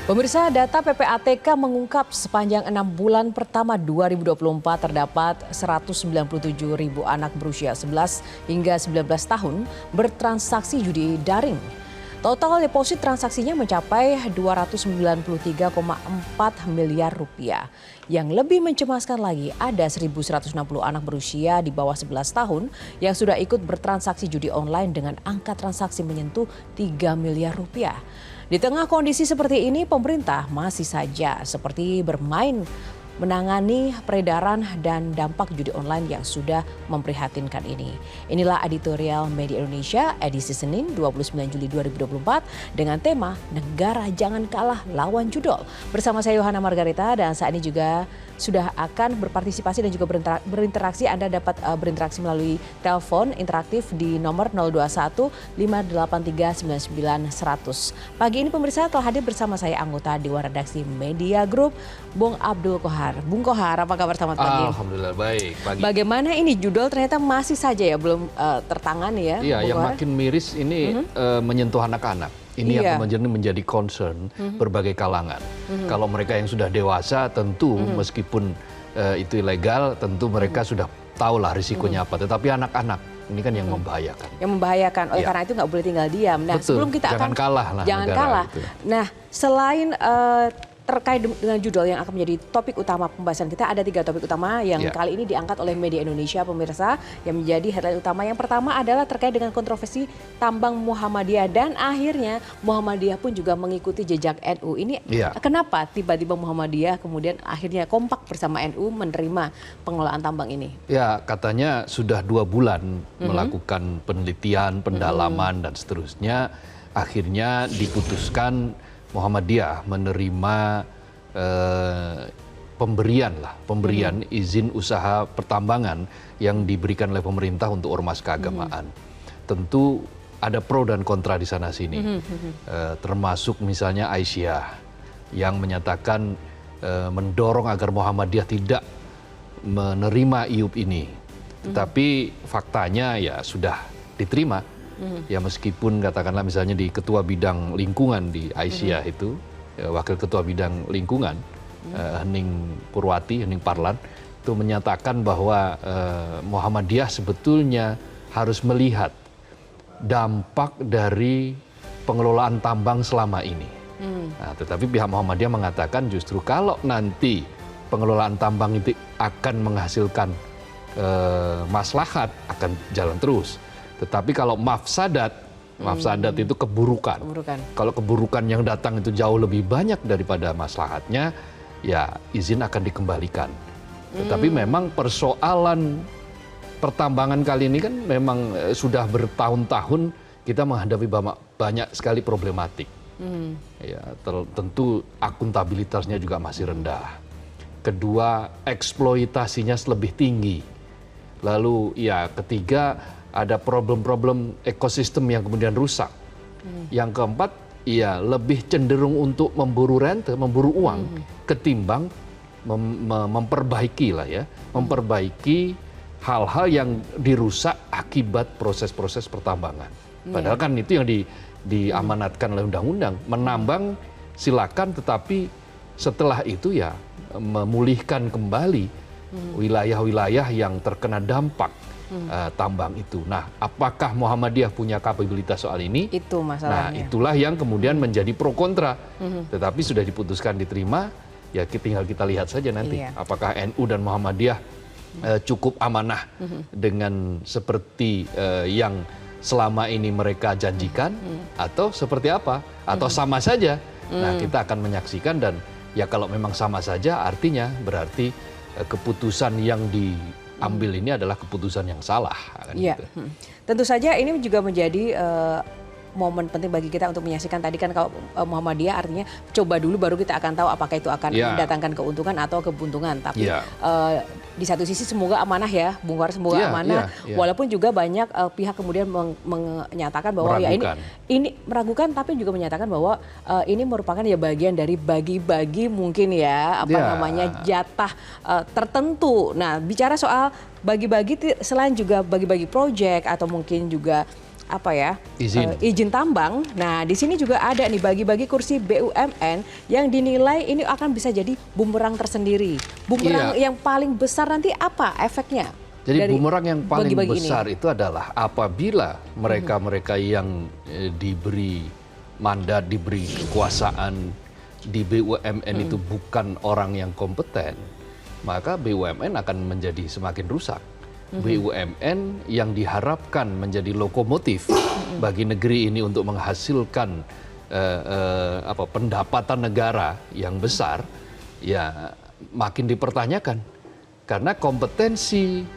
Pemirsa, data PPATK mengungkap sepanjang 6 bulan pertama 2024 terdapat 197.000 anak berusia 11 hingga 19 tahun bertransaksi judi daring. Total deposit transaksinya mencapai 293,4 miliar rupiah. Yang lebih mencemaskan lagi, ada 1.160 anak berusia di bawah 11 tahun yang sudah ikut bertransaksi judi online dengan angka transaksi menyentuh 3 miliar rupiah. Di tengah kondisi seperti ini, pemerintah masih saja seperti bermain menangani peredaran dan dampak judi online yang sudah memprihatinkan ini. Inilah editorial Media Indonesia edisi Senin 29 Juli 2024 dengan tema Negara Jangan Kalah Lawan Judol. Bersama saya Yohana Margarita dan saat ini juga sudah akan berpartisipasi dan juga berinteraksi. Anda dapat berinteraksi melalui telepon interaktif di nomor 021 583 99 100. Pagi ini pemirsa telah hadir bersama saya anggota Dewan Redaksi Media Group, Bung Abdul Kohar. Bung Kohar, apa kabar selamat pagi? Alhamdulillah baik. Pagi. Bagaimana ini judul ternyata masih saja ya belum tertangani ya? Iya, Bung yang Kohar? makin miris ini menyentuh anak-anak. Ini yang menjadi concern berbagai kalangan. Kalau mereka yang sudah dewasa tentu meskipun itu ilegal, tentu mereka sudah tahulah risikonya apa. Tetapi anak-anak ini kan yang membahayakan. Yang membahayakan. Oleh karena itu nggak boleh tinggal diam. Nah, Betul. sebelum kita Jangan kalah lah. Jangan kalah. Gitu. Nah, selain terkait dengan judul yang akan menjadi topik utama pembahasan kita, ada 3 topik utama yang kali ini diangkat oleh Media Indonesia, pemirsa, yang menjadi headline utama. Yang pertama adalah terkait dengan kontroversi tambang Muhammadiyah, dan akhirnya Muhammadiyah pun juga mengikuti jejak NU. Ini kenapa tiba-tiba Muhammadiyah kemudian akhirnya kompak bersama NU menerima pengelolaan tambang ini? Ya, katanya sudah 2 bulan melakukan penelitian, pendalaman dan seterusnya. Akhirnya diputuskan Muhammadiyah menerima pemberian izin usaha pertambangan yang diberikan oleh pemerintah untuk ormas keagamaan. Tentu ada pro dan kontra di sana sini, termasuk misalnya Aisyah yang menyatakan mendorong agar Muhammadiyah tidak menerima IUP ini. Tetapi faktanya ya sudah diterima. Ya meskipun katakanlah misalnya di ketua bidang lingkungan di Aisyah itu, wakil ketua bidang lingkungan Hening Purwati, Hening Parlan itu menyatakan bahwa Muhammadiyah sebetulnya harus melihat dampak dari pengelolaan tambang selama ini. Nah, tetapi pihak Muhammadiyah mengatakan justru kalau nanti pengelolaan tambang itu akan menghasilkan maslahat akan jalan terus. Tetapi kalau mafsadat itu keburukan. Kalau keburukan yang datang itu jauh lebih banyak daripada maslahatnya, ya izin akan dikembalikan. Tetapi memang persoalan pertambangan kali ini kan memang sudah bertahun-tahun kita menghadapi banyak sekali problematik. Ya, tentu akuntabilitasnya juga masih rendah. Kedua, eksploitasinya lebih tinggi. Lalu ya ketiga, ada problem-problem ekosistem yang kemudian rusak. Yang keempat, ya lebih cenderung untuk memburu rente, memburu uang, ketimbang memperbaiki memperbaiki hal-hal yang dirusak akibat proses-proses pertambangan. Padahal kan itu yang diamanatkan oleh undang-undang, menambang silakan, tetapi setelah itu ya memulihkan kembali wilayah-wilayah yang terkena dampak tambang itu. Nah, apakah Muhammadiyah punya kapabilitas soal ini? Itu masalahnya. Nah, itulah yang kemudian menjadi pro kontra. Tetapi sudah diputuskan diterima, ya tinggal kita lihat saja nanti. Apakah NU dan Muhammadiyah cukup amanah dengan seperti yang selama ini mereka janjikan, atau seperti apa? Atau sama saja? Nah, kita akan menyaksikan, dan ya kalau memang sama saja artinya berarti keputusan yang diambil ini adalah keputusan yang salah. Iya, gitu. Tentu saja ini juga menjadi momen penting bagi kita untuk menyaksikan. Tadi kan kalau Muhammadiyah artinya coba dulu baru kita akan tahu apakah itu akan mendatangkan keuntungan atau kebuntungan. Tapi di satu sisi semoga amanah ya, Bung Kohar, semoga amanah. Walaupun juga banyak pihak kemudian menyatakan bahwa ini meragukan, tapi juga menyatakan bahwa ini merupakan ya bagian dari bagi-bagi mungkin ya namanya jatah tertentu. Nah, bicara soal bagi-bagi selain juga bagi-bagi proyek atau mungkin juga izin tambang. Nah, di sini juga ada nih bagi-bagi kursi BUMN yang dinilai ini akan bisa jadi bumerang tersendiri. Bumerang yang paling besar nanti apa efeknya? Jadi bumerang yang paling besar itu adalah apabila mereka-mereka yang diberi mandat, diberi kekuasaan di BUMN itu bukan orang yang kompeten, maka BUMN akan menjadi semakin rusak. BUMN yang diharapkan menjadi lokomotif bagi negeri ini untuk menghasilkan pendapatan negara yang besar, ya makin dipertanyakan. Karena kompetensi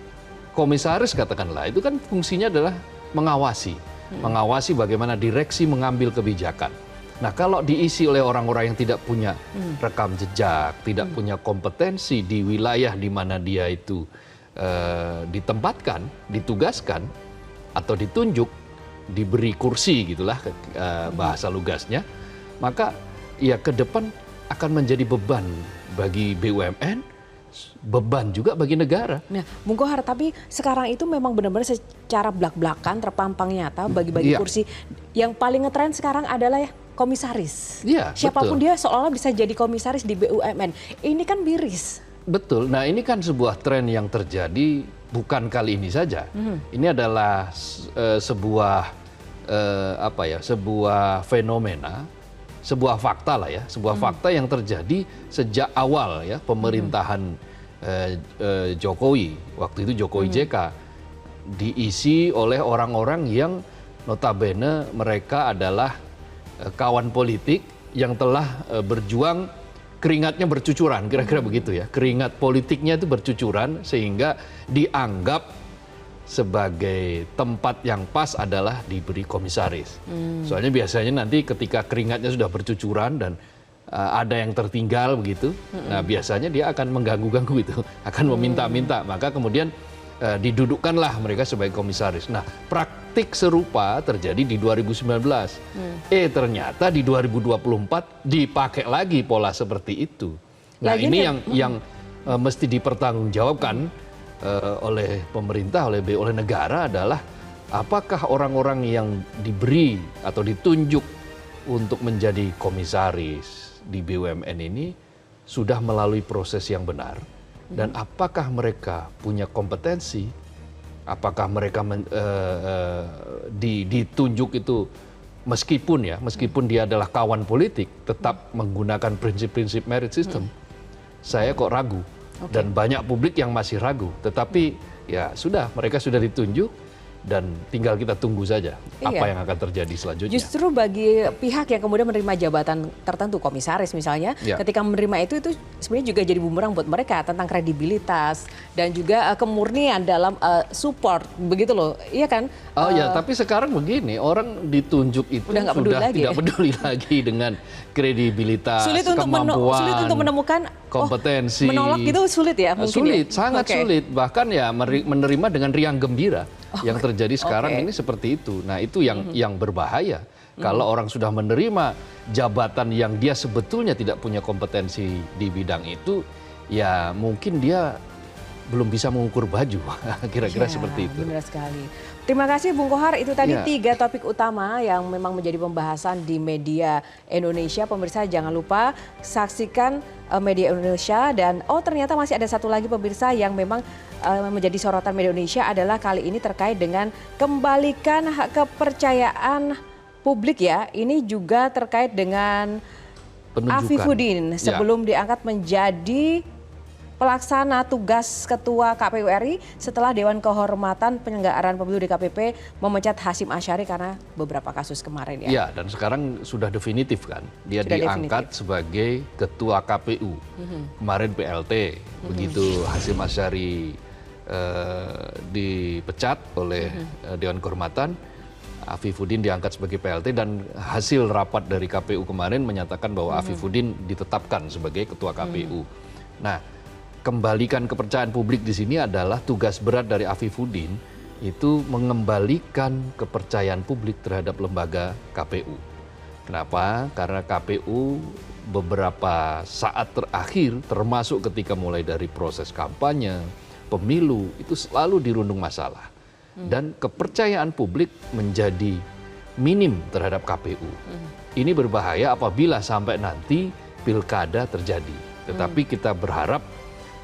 komisaris katakanlah, itu kan fungsinya adalah mengawasi. Mengawasi bagaimana direksi mengambil kebijakan. Nah, kalau diisi oleh orang-orang yang tidak punya rekam jejak, tidak punya kompetensi di wilayah di mana dia itu ditempatkan, ditugaskan, atau ditunjuk, diberi kursi gitulah bahasa lugasnya, maka ya ke depan akan menjadi beban bagi BUMN, beban juga bagi negara. Nah, Bung Kohar, tapi sekarang itu memang benar-benar secara belak-belakan terpampang nyata bagi-bagi kursi. Yang paling ngetren sekarang adalah komisaris. Siapapun dia seolah-olah bisa jadi komisaris di BUMN. Ini kan miris. Betul. Nah, ini kan sebuah tren yang terjadi bukan kali ini saja. Ini adalah sebuah sebuah fenomena, sebuah fakta lah ya, sebuah fakta yang terjadi sejak awal ya pemerintahan Jokowi. Waktu itu Jokowi JK diisi oleh orang-orang yang notabene mereka adalah kawan politik yang telah berjuang, keringatnya bercucuran, kira-kira begitu ya. Keringat politiknya itu bercucuran sehingga dianggap sebagai tempat yang pas adalah diberi komisaris. Soalnya biasanya nanti ketika keringatnya sudah bercucuran dan ada yang tertinggal begitu, nah biasanya dia akan mengganggu-ganggu itu, akan meminta-minta. Maka kemudian didudukkanlah mereka sebagai komisaris. Nah, praktik serupa terjadi di 2019. Ternyata di 2024 dipakai lagi pola seperti itu. Nah, ini yang mesti dipertanggungjawabkan oleh pemerintah, oleh negara adalah apakah orang-orang yang diberi atau ditunjuk untuk menjadi komisaris di BUMN ini sudah melalui proses yang benar. Dan apakah mereka punya kompetensi, apakah mereka ditunjuk itu meskipun dia adalah kawan politik, tetap menggunakan prinsip-prinsip merit system. Saya kok ragu, dan banyak publik yang masih ragu. Tetapi ya sudah, mereka sudah ditunjuk, dan tinggal kita tunggu saja apa yang akan terjadi selanjutnya. Justru bagi pihak yang kemudian menerima jabatan tertentu, komisaris misalnya, ketika menerima itu sebenarnya juga jadi bumerang buat mereka tentang kredibilitas dan juga kemurnian dalam support, begitu loh, iya kan? Oh ya, tapi sekarang begini, orang ditunjuk itu sudah tidak peduli lagi dengan kredibilitas, kemampuan, sulit untuk menemukan kompetensi. Menolak itu sulit ya mungkin? Sulit, sangat sulit. Bahkan ya menerima dengan riang gembira. Yang terjadi sekarang ini seperti itu. Nah, itu yang berbahaya. Kalau orang sudah menerima jabatan yang dia sebetulnya tidak punya kompetensi di bidang itu, ya mungkin dia belum bisa mengukur baju. Kira-kira seperti itu. Benar sekali. Terima kasih Bung Kohar, itu tadi 3 topik utama yang memang menjadi pembahasan di media Indonesia. Pemirsa jangan lupa saksikan media Indonesia, dan ternyata masih ada satu lagi pemirsa yang memang menjadi sorotan media Indonesia adalah kali ini terkait dengan kembalikan hak kepercayaan publik ya. Ini juga terkait dengan Afifuddin sebelum diangkat menjadi pelaksana tugas Ketua KPU RI setelah Dewan Kehormatan Penyelenggaraan Pemilu DKPP memecat Hasyim Asyari karena beberapa kasus kemarin ya. Iya, dan sekarang sudah definitif kan. Dia diangkat sebagai Ketua KPU. Kemarin PLT, begitu Hasyim Asyari dipecat oleh Dewan Kehormatan, Afifuddin diangkat sebagai PLT, dan hasil rapat dari KPU kemarin menyatakan bahwa Afifuddin ditetapkan sebagai Ketua KPU. Nah, kembalikan kepercayaan publik di sini adalah tugas berat dari Afifuddin, itu mengembalikan kepercayaan publik terhadap lembaga KPU. Kenapa? Karena KPU beberapa saat terakhir, termasuk ketika mulai dari proses kampanye, pemilu, itu selalu dirundung masalah. dan kepercayaan publik menjadi minim terhadap KPU. Ini berbahaya apabila sampai nanti pilkada terjadi. Tetapi kita berharap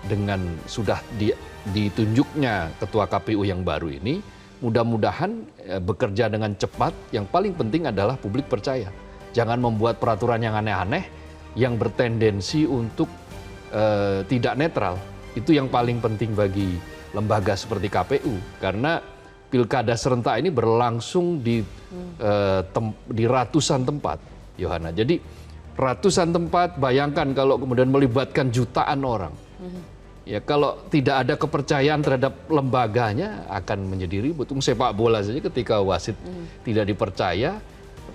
dengan sudah ditunjuknya ketua KPU yang baru ini, mudah-mudahan bekerja dengan cepat. Yang paling penting adalah publik percaya. Jangan membuat peraturan yang aneh-aneh yang bertendensi untuk tidak netral. Itu yang paling penting bagi lembaga seperti KPU, karena pilkada serentak ini berlangsung di ratusan tempat, Yohana. Jadi ratusan tempat, bayangkan kalau kemudian melibatkan jutaan orang. Ya, kalau tidak ada kepercayaan terhadap lembaganya akan menjadi ribut. Sepak bola saja ketika wasit tidak dipercaya,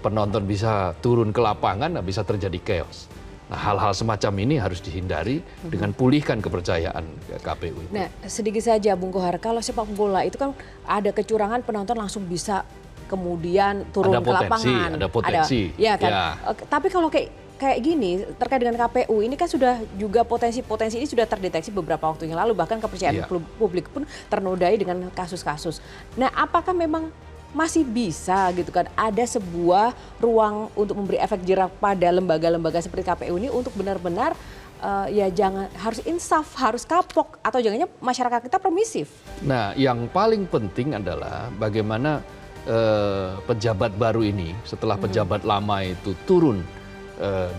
penonton bisa turun ke lapangan, bisa terjadi chaos. Nah, hal-hal semacam ini harus dihindari dengan pulihkan kepercayaan KPU. Nah, sedikit saja Bung Kohar, kalau sepak bola itu kan ada kecurangan, penonton langsung bisa kemudian turun ke lapangan. Ada potensi. Ya kan. Ya. Tapi kalau kayak gini terkait dengan KPU ini kan sudah juga potensi ini sudah terdeteksi beberapa waktu yang lalu, bahkan kepercayaan publik pun ternodai dengan kasus-kasus. Nah, apakah memang masih bisa gitu kan ada sebuah ruang untuk memberi efek jerak pada lembaga-lembaga seperti KPU ini untuk benar-benar ya jangan, harus insaf, harus kapok, atau jangannya masyarakat kita permisif? Nah, yang paling penting adalah bagaimana pejabat baru ini setelah pejabat lama itu turun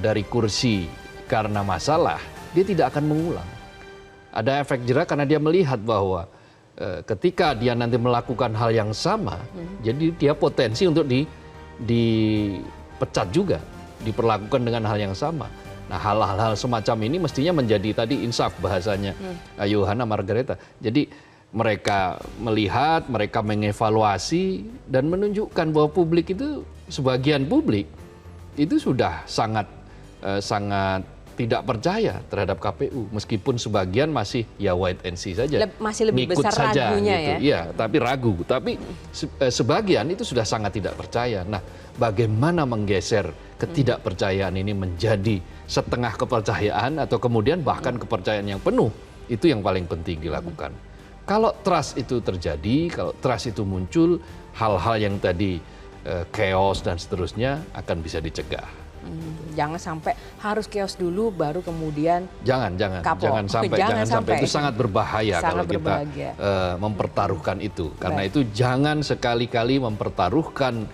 dari kursi karena masalah, dia tidak akan mengulang. Ada efek jerak karena dia melihat bahwa ketika dia nanti melakukan hal yang sama, jadi dia potensi untuk dipecat juga, diperlakukan dengan hal yang sama. Nah, hal-hal semacam ini mestinya menjadi tadi insaf bahasanya Yohana Margareta. Jadi mereka melihat, mereka mengevaluasi dan menunjukkan bahwa publik itu, sebagian publik itu sudah sangat tidak percaya terhadap KPU, meskipun sebagian masih ya wait and see saja, masih lebih ngikut besar saja ragunya gitu. Ya, tapi ragu. Tapi sebagian itu sudah sangat tidak percaya. Nah, bagaimana menggeser ketidakpercayaan ini menjadi setengah kepercayaan atau kemudian bahkan kepercayaan yang penuh, itu yang paling penting dilakukan. Kalau trust itu terjadi, kalau trust itu muncul, hal-hal yang tadi chaos dan seterusnya akan bisa dicegah. Jangan sampai harus chaos dulu baru kemudian jangan sampai itu sangat berbahaya kalau kita mempertaruhkan itu. Karena itu jangan sekali-kali mempertaruhkan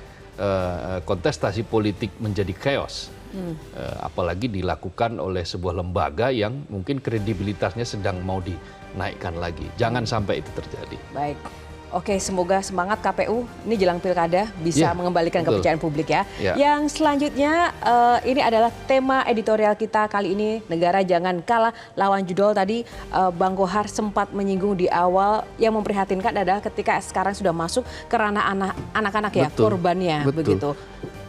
kontestasi politik menjadi chaos. Apalagi dilakukan oleh sebuah lembaga yang mungkin kredibilitasnya sedang mau dinaikkan lagi. Jangan sampai itu terjadi. Baik. Oke, semoga semangat KPU ini jelang pilkada bisa mengembalikan kepercayaan publik ya. Yang selanjutnya ini adalah tema editorial kita kali ini, negara jangan kalah lawan judul. Tadi Bang Kohar sempat menyinggung di awal, yang memprihatinkan adalah ketika sekarang sudah masuk ke ranah anak-anak ya, korbannya. Begitu.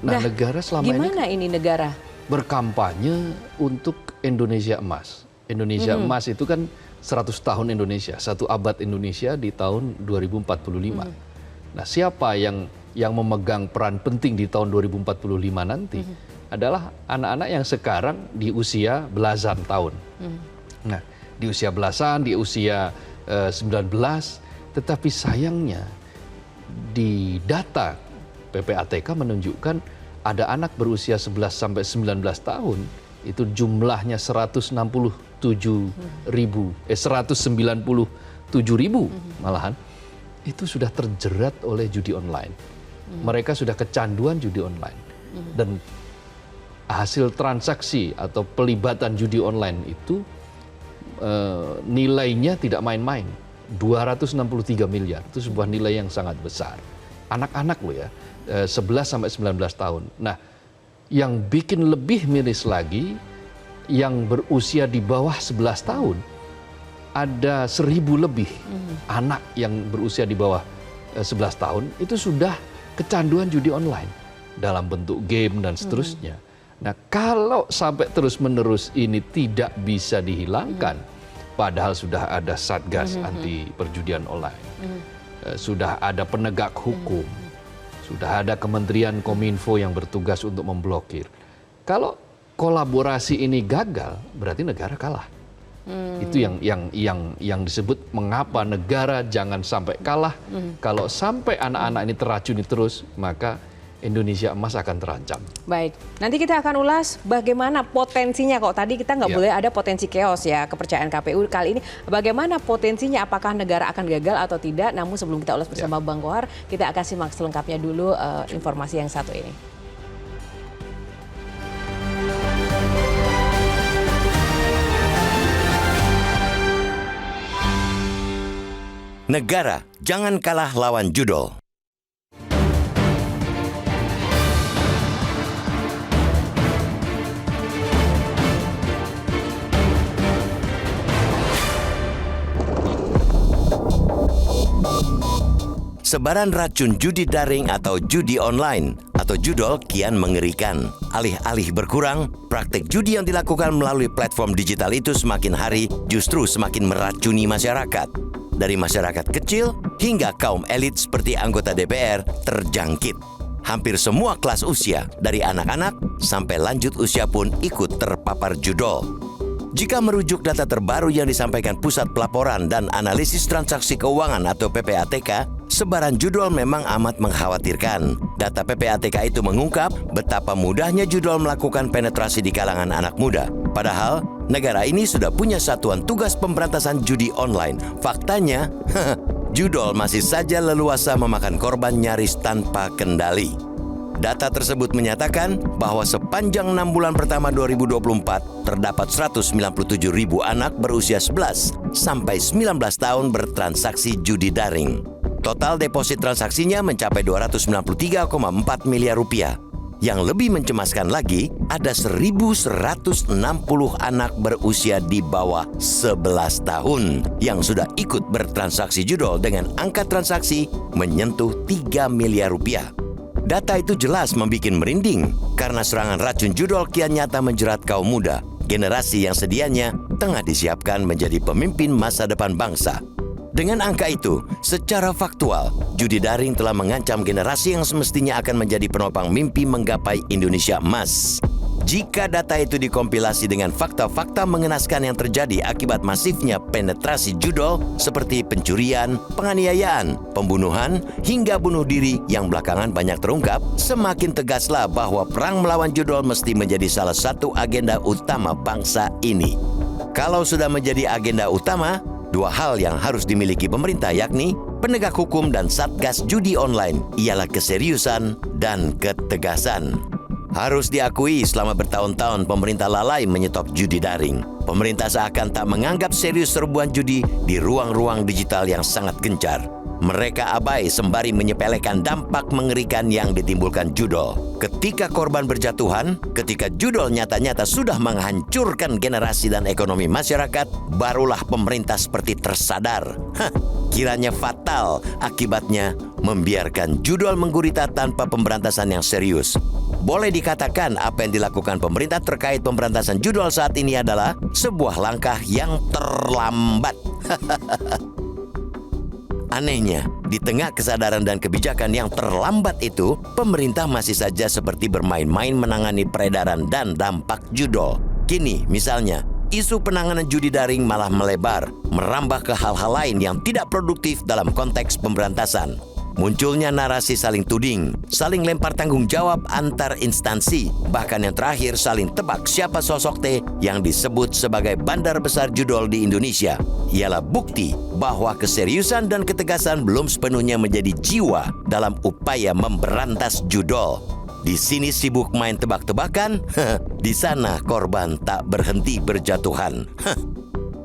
Nah, negara selama gimana ini negara berkampanye untuk Indonesia Emas. Indonesia Emas itu kan 100 tahun Indonesia, 1 abad Indonesia di tahun 2045. Nah, siapa yang memegang peran penting di tahun 2045 nanti adalah anak-anak yang sekarang di usia belasan tahun. Nah, di usia belasan, di usia 19, tetapi sayangnya di data PPATK menunjukkan ada anak berusia 11 sampai 19 tahun itu jumlahnya 197.000 malahan, itu sudah terjerat oleh judi online. Mereka sudah kecanduan judi online. Dan hasil transaksi atau pelibatan judi online itu nilainya tidak main-main, 263 miliar. Itu sebuah nilai yang sangat besar. Anak-anak loh ya, 11 sampai 19 tahun. Nah, yang bikin lebih miris lagi, yang berusia di bawah 11 tahun, ada 1.000 lebih anak yang berusia di bawah 11 tahun, itu sudah kecanduan judi online dalam bentuk game dan seterusnya. Nah, kalau sampai terus-menerus ini tidak bisa dihilangkan, padahal sudah ada Satgas anti perjudian online, sudah ada penegak hukum, sudah ada Kementerian Kominfo yang bertugas untuk memblokir. Kalau kolaborasi ini gagal, berarti negara kalah. Itu yang disebut mengapa negara jangan sampai kalah. Kalau sampai anak-anak ini teracuni terus, maka Indonesia emas akan terancam. Baik, nanti kita akan ulas bagaimana potensinya kok. Tadi kita nggak boleh ada potensi chaos ya, kepercayaan KPU kali ini. Bagaimana potensinya, apakah negara akan gagal atau tidak? Namun sebelum kita ulas bersama Bang Kohar, kita akan simak selengkapnya dulu informasi yang satu ini. Negara jangan kalah lawan judol. Sebaran racun judi daring atau judi online atau judol kian mengerikan. Alih-alih berkurang, praktik judi yang dilakukan melalui platform digital itu semakin hari justru semakin meracuni masyarakat. Dari masyarakat kecil hingga kaum elit seperti anggota DPR terjangkit. Hampir semua kelas usia, dari anak-anak sampai lanjut usia pun ikut terpapar judol. Jika merujuk data terbaru yang disampaikan Pusat Pelaporan dan Analisis Transaksi Keuangan atau PPATK, sebaran judol memang amat mengkhawatirkan. Data PPATK itu mengungkap betapa mudahnya judol melakukan penetrasi di kalangan anak muda. Padahal, negara ini sudah punya satuan tugas pemberantasan judi online. Faktanya, judol masih saja leluasa memakan korban nyaris tanpa kendali. Data tersebut menyatakan bahwa sepanjang 6 bulan pertama 2024, terdapat 197 ribu anak berusia 11 sampai 19 tahun bertransaksi judi daring. Total deposit transaksinya mencapai 293,4 miliar rupiah. Yang lebih mencemaskan lagi, ada 1.160 anak berusia di bawah 11 tahun yang sudah ikut bertransaksi judol dengan angka transaksi menyentuh 3 miliar rupiah. Data itu jelas membuat merinding karena serangan racun judol kian nyata menjerat kaum muda, generasi yang sedianya tengah disiapkan menjadi pemimpin masa depan bangsa. Dengan angka itu, secara faktual, judi daring telah mengancam generasi yang semestinya akan menjadi penopang mimpi menggapai Indonesia emas. Jika data itu dikompilasi dengan fakta-fakta mengenaskan yang terjadi akibat masifnya penetrasi judol seperti pencurian, penganiayaan, pembunuhan, hingga bunuh diri yang belakangan banyak terungkap, semakin tegaslah bahwa perang melawan judol mesti menjadi salah satu agenda utama bangsa ini. Kalau sudah menjadi agenda utama, dua hal yang harus dimiliki pemerintah yakni penegak hukum dan Satgas Judi Online ialah keseriusan dan ketegasan. Harus diakui selama bertahun-tahun pemerintah lalai menyetop judi daring. Pemerintah seakan tak menganggap serius serbuan judi di ruang-ruang digital yang sangat gencar. Mereka abai sembari menyepelekan dampak mengerikan yang ditimbulkan judol. Ketika korban berjatuhan, ketika judol nyata-nyata sudah menghancurkan generasi dan ekonomi masyarakat, barulah pemerintah seperti tersadar. Kiranya fatal akibatnya membiarkan judol menggurita tanpa pemberantasan yang serius. Boleh dikatakan apa yang dilakukan pemerintah terkait pemberantasan judol saat ini adalah sebuah langkah yang terlambat. Anehnya, di tengah kesadaran dan kebijakan yang terlambat itu, pemerintah masih saja seperti bermain-main menangani peredaran dan dampak judol. Kini, misalnya, isu penanganan judi daring malah melebar, merambah ke hal-hal lain yang tidak produktif dalam konteks pemberantasan. Munculnya narasi saling tuding, saling lempar tanggung jawab antar instansi, bahkan yang terakhir saling tebak siapa sosok T yang disebut sebagai bandar besar judol di Indonesia. Ialah bukti bahwa keseriusan dan ketegasan belum sepenuhnya menjadi jiwa dalam upaya memberantas judol. Di sini sibuk main tebak-tebakan, di sana korban tak berhenti berjatuhan.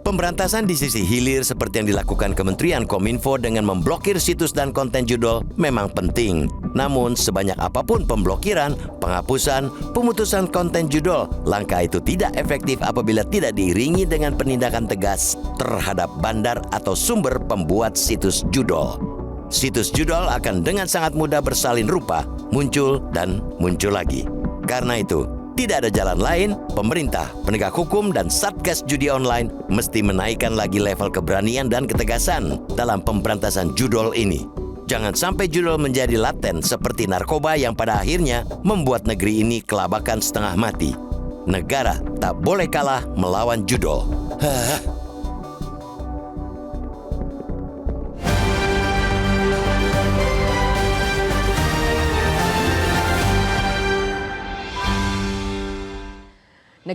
Pemberantasan di sisi hilir seperti yang dilakukan Kementerian Kominfo dengan memblokir situs dan konten judol memang penting. Namun sebanyak apapun pemblokiran, penghapusan, pemutusan konten judol, langkah itu tidak efektif apabila tidak diiringi dengan penindakan tegas terhadap bandar atau sumber pembuat situs judol. Situs judol akan dengan sangat mudah bersalin rupa, muncul dan muncul lagi. Karena itu, tidak ada jalan lain, pemerintah, penegak hukum, dan Satgas Judi Online mesti menaikkan lagi level keberanian dan ketegasan dalam pemberantasan judol ini. Jangan sampai judol menjadi laten seperti narkoba yang pada akhirnya membuat negeri ini kelabakan setengah mati. Negara tak boleh kalah melawan judol.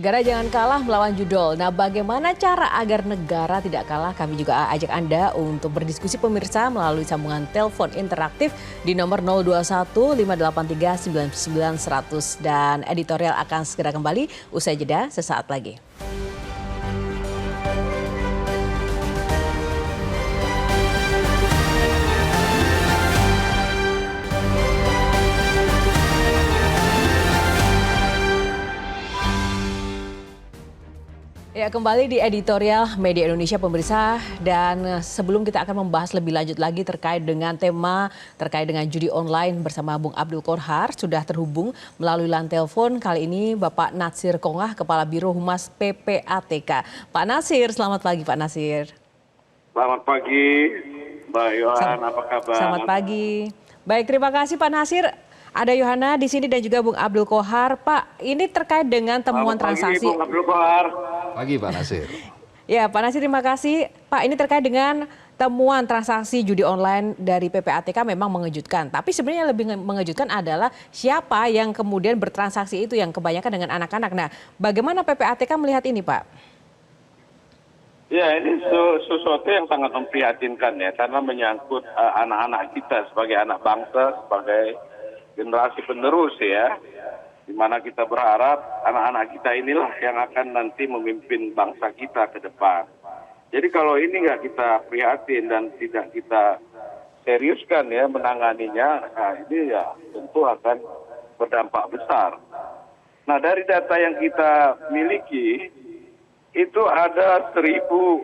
Negara jangan kalah melawan judol. Nah, bagaimana cara agar negara tidak kalah? Kami juga ajak Anda untuk berdiskusi pemirsa melalui sambungan telepon interaktif di nomor 021 583 99 100 dan editorial akan segera kembali usai jeda sesaat lagi. Ya, kembali di editorial Media Indonesia pemirsa, dan sebelum kita akan membahas lebih lanjut lagi terkait dengan tema terkait dengan judi online bersama Bung Abdul Qorhar, sudah terhubung melalui line telepon kali ini Bapak Natsir Qongah, Kepala Biro Humas PPATK. Pak Natsir, selamat pagi Pak Natsir. Selamat pagi Mbak Yohan, apa kabar? Selamat pagi. Baik, terima kasih Pak Natsir. Ada Yohana di sini dan juga Bung Abdul Qorhar. Pak, ini terkait dengan temuan transaksi. Pagi, Bung Abdul Qorhar. Pagi Pak Natsir. Ya, Pak Natsir, terima kasih. Pak, ini terkait dengan temuan transaksi judi online dari PPATK memang mengejutkan. Tapi sebenarnya lebih mengejutkan adalah siapa yang kemudian bertransaksi itu, yang kebanyakan dengan anak-anak. Nah, bagaimana PPATK melihat ini, Pak? Ya, ini sesuatu yang sangat memprihatinkan ya, karena menyangkut anak-anak kita sebagai anak bangsa, sebagai generasi penerus ya, di mana kita berharap anak-anak kita inilah yang akan nanti memimpin bangsa kita ke depan. Jadi kalau ini nggak kita prihatin dan tidak kita seriuskan ya menanganinya, nah ini ya tentu akan berdampak besar. Nah, dari data yang kita miliki itu ada 1.160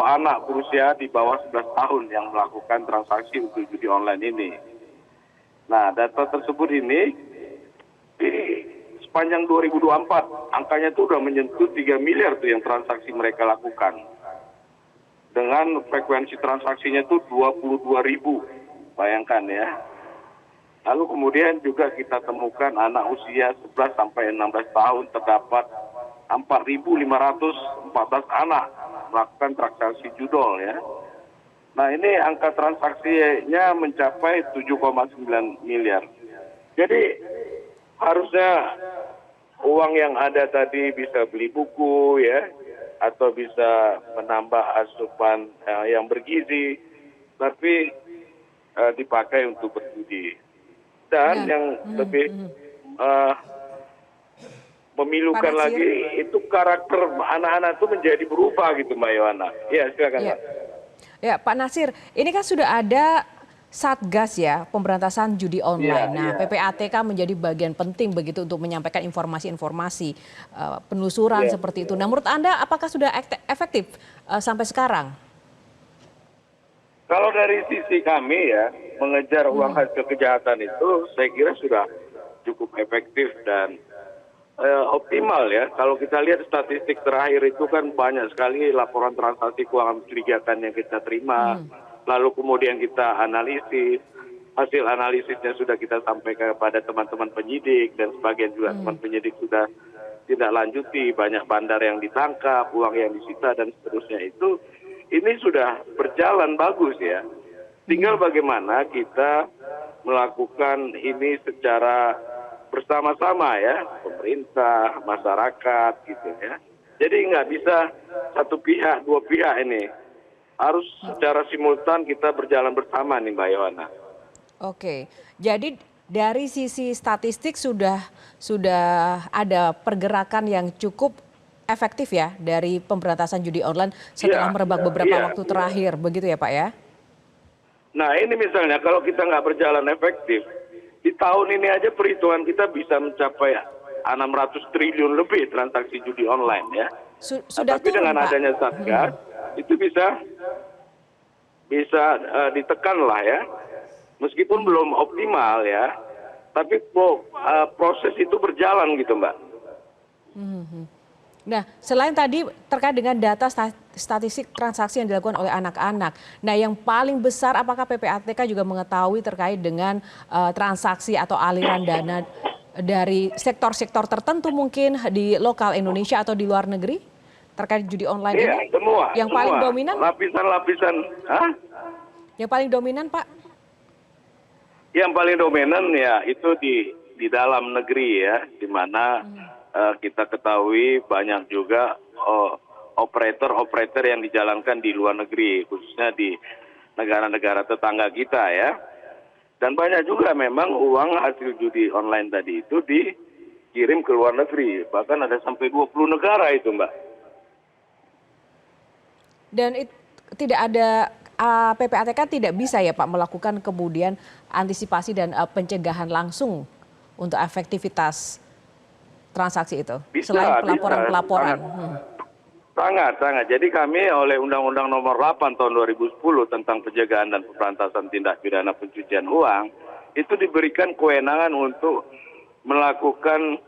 anak berusia di bawah 11 tahun yang melakukan transaksi untuk judi online ini. Nah, data tersebut ini sepanjang 2024 angkanya itu sudah menyentuh 3 miliar tuh yang transaksi mereka lakukan. Dengan frekuensi transaksinya itu 22.000, bayangkan ya. Lalu kemudian juga kita temukan anak usia 11 sampai 16 tahun terdapat 4.514 anak melakukan transaksi judol ya. Nah, ini angka transaksinya mencapai 7,9 miliar. Jadi harusnya uang yang ada tadi bisa beli buku ya, atau bisa menambah asupan yang bergizi, tapi dipakai untuk berjudi. Dan yang lebih memilukan lagi itu karakter anak-anak itu menjadi berubah gitu Mbak Yohana. Ya, silakan Pak. Ya, Pak Natsir, ini kan sudah ada Satgas ya, pemberantasan judi online. Nah, PPATK menjadi bagian penting begitu untuk menyampaikan informasi-informasi penelusuran seperti itu. Nah, menurut Anda apakah sudah efektif sampai sekarang? Kalau dari sisi kami ya, mengejar uang hasil kejahatan itu saya kira sudah cukup efektif dan optimal ya. Kalau kita lihat statistik terakhir itu kan banyak sekali laporan transaksi keuangan mencurigakan yang kita terima. Lalu kemudian kita analisis, hasil analisisnya sudah kita sampaikan kepada teman-teman penyidik dan sebagian juga teman penyidik sudah tidak lanjuti, banyak bandar yang ditangkap, uang yang disita dan seterusnya itu. Ini sudah berjalan bagus ya. Tinggal bagaimana kita melakukan ini secara bersama-sama ya, pemerintah, masyarakat gitu ya. Jadi nggak bisa satu pihak, dua pihak ini. Harus secara simultan kita berjalan bersama nih Mbak Yohana. Oke, jadi dari sisi statistik sudah ada pergerakan yang cukup efektif ya dari pemberantasan judi online setelah merebak beberapa waktu terakhir, begitu ya Pak ya? Nah ini misalnya kalau kita nggak berjalan efektif, di tahun ini aja perhitungan kita bisa mencapai 600 triliun lebih transaksi judi online ya. Sudah tapi turun, dengan Pak. adanya Satgas itu bisa ditekan lah ya. Meskipun belum optimal ya, tapi proses itu berjalan gitu Mbak. Nah, selain tadi terkait dengan data statistik transaksi yang dilakukan oleh anak-anak, nah yang paling besar apakah PPATK juga mengetahui terkait dengan transaksi atau aliran dana dari sektor-sektor tertentu mungkin di lokal Indonesia atau di luar negeri terkait judi online ini? Semua. Yang paling dominan? Lapisan-lapisan. Yang paling dominan Pak? Yang paling dominan ya itu di di dalam negeri ya, di mana kita ketahui banyak juga operator yang dijalankan di luar negeri, khususnya di negara-negara tetangga kita ya. Dan banyak juga memang uang hasil judi online tadi itu dikirim ke luar negeri, bahkan ada sampai 20 negara itu, Mbak. Dan tidak ada PPATK tidak bisa ya Pak melakukan kemudian antisipasi dan pencegahan langsung untuk efektivitas transaksi itu selain pelaporan-pelaporan. Sangat. Jadi kami oleh Undang-Undang Nomor 8 Tahun 2010 tentang pencegahan dan pemberantasan tindak pidana pencucian uang itu diberikan kewenangan untuk melakukan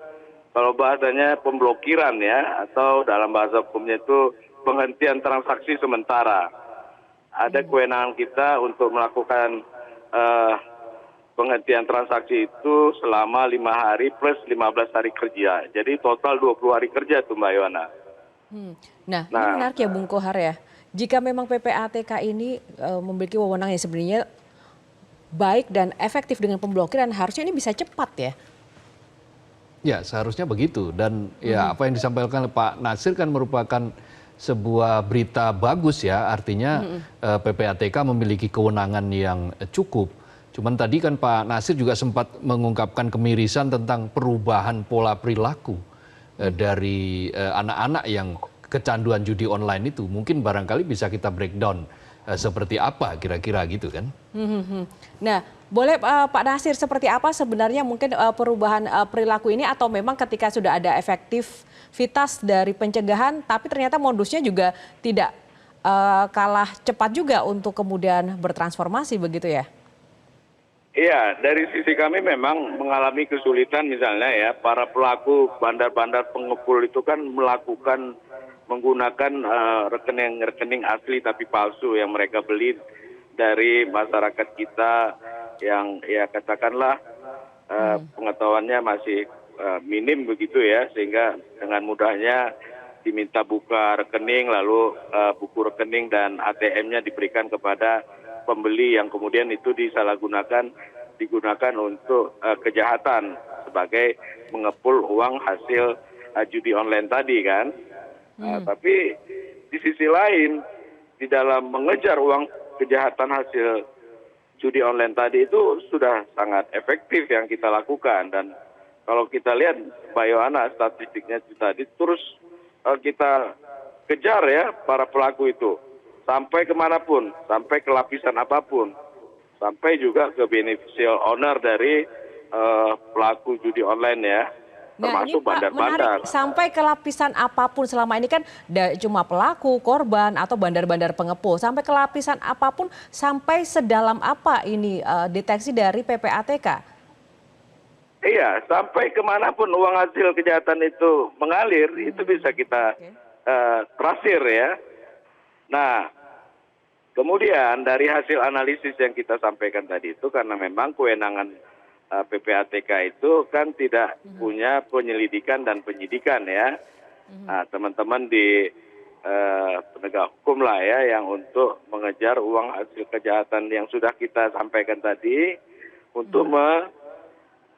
kalau bahasanya pemblokiran ya, atau dalam bahasa hukumnya itu penghentian transaksi sementara. Ada kewenangan kita untuk melakukan penghentian transaksi itu selama 5 hari plus 15 hari kerja. Jadi total 20 hari kerja tuh Mbak Yohana. Nah, ini menarik ya Bung Kohar ya. Jika memang PPATK ini memiliki wewenang yang sebenarnya baik dan efektif dengan pemblokiran, harusnya ini bisa cepat ya. Ya, seharusnya begitu. Dan ya apa yang disampaikan oleh Pak Natsir kan merupakan sebuah berita bagus ya. Artinya PPATK memiliki kewenangan yang cukup. Cuman tadi kan Pak Natsir juga sempat mengungkapkan kemirisan tentang perubahan pola perilaku dari anak-anak yang kecanduan judi online itu. Mungkin barangkali bisa kita breakdown seperti apa kira-kira gitu kan. Nah, boleh Pak Natsir seperti apa sebenarnya mungkin perubahan perilaku ini, atau memang ketika sudah ada efektivitas dari pencegahan tapi ternyata modusnya juga tidak kalah cepat juga untuk kemudian bertransformasi begitu ya? Iya, dari sisi kami memang mengalami kesulitan misalnya ya, para pelaku bandar-bandar pengepul itu kan menggunakan rekening asli tapi palsu yang mereka beli dari masyarakat kita yang ya katakanlah pengetahuannya masih minim begitu ya, sehingga dengan mudahnya diminta buka rekening, lalu buku rekening dan ATM-nya diberikan kepada pembeli yang kemudian itu digunakan untuk kejahatan sebagai mengepul uang hasil judi online tadi kan. Tapi di sisi lain, di dalam mengejar uang kejahatan hasil judi online tadi itu sudah sangat efektif yang kita lakukan. Dan kalau kita lihat Mbak Yohana, statistiknya tadi terus kita kejar ya para pelaku itu sampai kemanapun, sampai ke lapisan apapun, sampai juga ke beneficial owner dari pelaku judi online ya. Nah ini termasuk Pak menarik, sampai ke lapisan apapun. Selama ini kan cuma pelaku, korban, atau bandar-bandar pengepul. Sampai ke lapisan apapun, sampai sedalam apa ini deteksi dari PPATK? Iya, sampai kemanapun uang hasil kejahatan itu mengalir, itu bisa kita tracir ya. Nah, kemudian dari hasil analisis yang kita sampaikan tadi itu, karena memang kewenangan PPATK itu kan tidak punya penyelidikan dan penyidikan ya. Nah, teman-teman di penegak hukum lah ya yang untuk mengejar uang hasil kejahatan yang sudah kita sampaikan tadi untuk